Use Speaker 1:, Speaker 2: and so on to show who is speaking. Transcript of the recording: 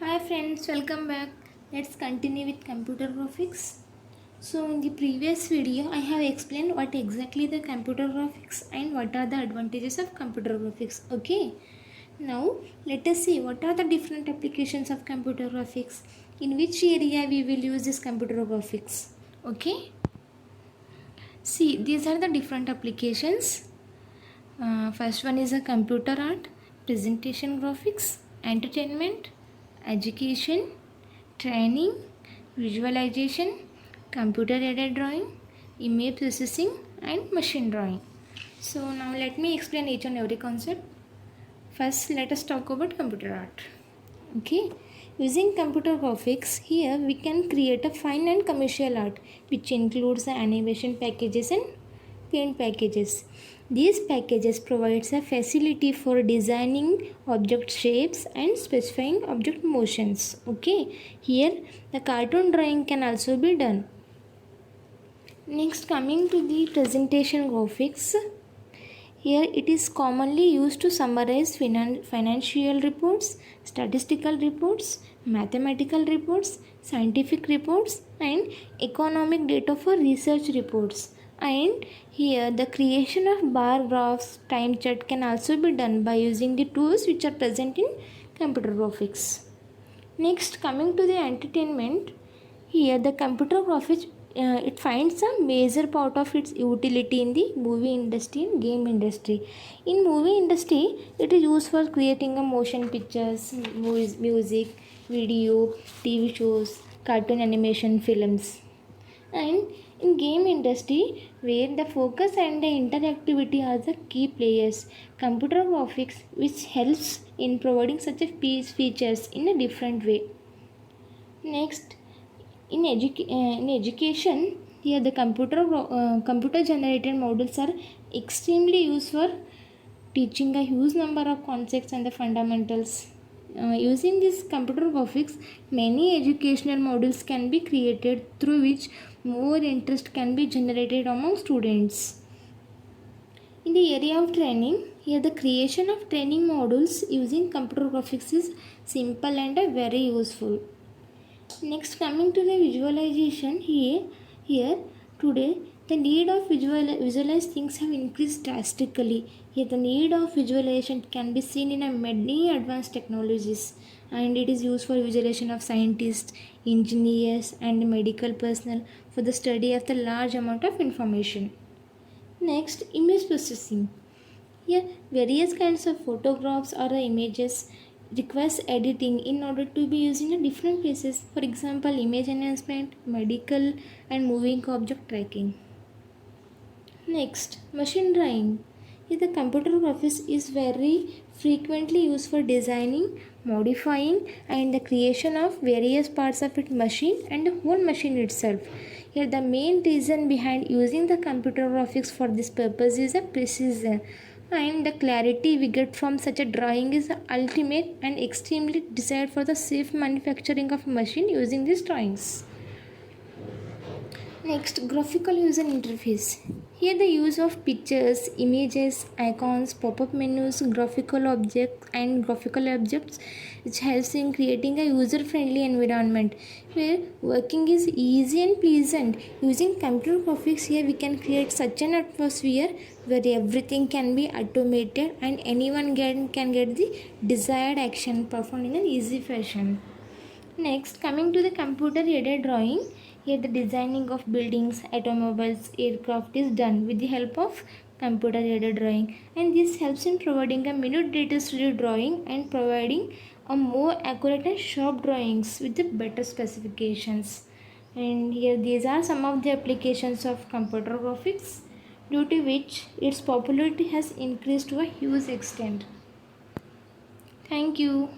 Speaker 1: Hi friends, welcome back. Let's continue with computer graphics. So in the previous video I have explained what exactly the computer graphics and what are the advantages of computer graphics. Okay. Now let us see what are the different applications of computer graphics. In which area we will use this computer graphics. Okay. See, these are the different applications. First one is a computer art, presentation graphics, entertainment, education, training, visualization, computer aided drawing, image processing and machine drawing. So now let me explain each and every concept. First let us talk about computer art. Okay, using computer graphics, here we can create a fine and commercial art which includes the animation packages and paint packages. These packages provides a facility for designing object shapes and specifying object motions. Okay, here the cartoon drawing can also be done. Next, coming to the presentation graphics, here it is commonly used to summarize financial reports, statistical reports, mathematical reports, scientific reports and economic data for research reports. And here the creation of bar graphs, time chart can also be done by using the tools which are present in computer graphics. Next, coming to the entertainment, here the computer graphics it finds a major part of its utility in the movie industry and game industry. In movie industry, it is used for creating a motion pictures, movies, music, video, TV shows, cartoon animation films. And in game industry, where the focus and the interactivity are the key players, computer graphics which helps in providing such a features in a different way. Next, in education, here the computer generated models are extremely used for teaching a huge number of concepts and the fundamentals. Using this computer graphics, many educational modules can be created through which more interest can be generated among students. In the area of training, here the creation of training modules using computer graphics is simple and very useful. Next, coming to the visualization, here today the need of visualize things have increased drastically. Here the need of visualization can be seen in a many advanced technologies, and it is used for visualization of scientists, engineers and medical personnel for the study of the large amount of information. Next, image processing. Here, various kinds of photographs or images requires editing in order to be used in different places. For example, image enhancement, medical and moving object tracking. Next, machine drawing. Here the computer graphics is very frequently used for designing, modifying and the creation of various parts of its machine and the whole machine itself. Here the main reason behind using the computer graphics for this purpose is the precision, and the clarity we get from such a drawing is ultimate and extremely desired for the safe manufacturing of machine using these drawings. Next, graphical user interface. Here the use of pictures, images, icons, pop-up menus, graphical objects which helps in creating a user-friendly environment where working is easy and pleasant. Using computer graphics, here we can create such an atmosphere where everything can be automated and anyone can get the desired action performed in an easy fashion. Next, coming to the computer aided drawing, here the designing of buildings, automobiles, aircraft is done with the help of computer aided drawing, and this helps in providing a minute data studio drawing and providing a more accurate and sharp drawings with the better specifications. And here these are some of the applications of computer graphics due to which its popularity has increased to a huge extent. Thank you.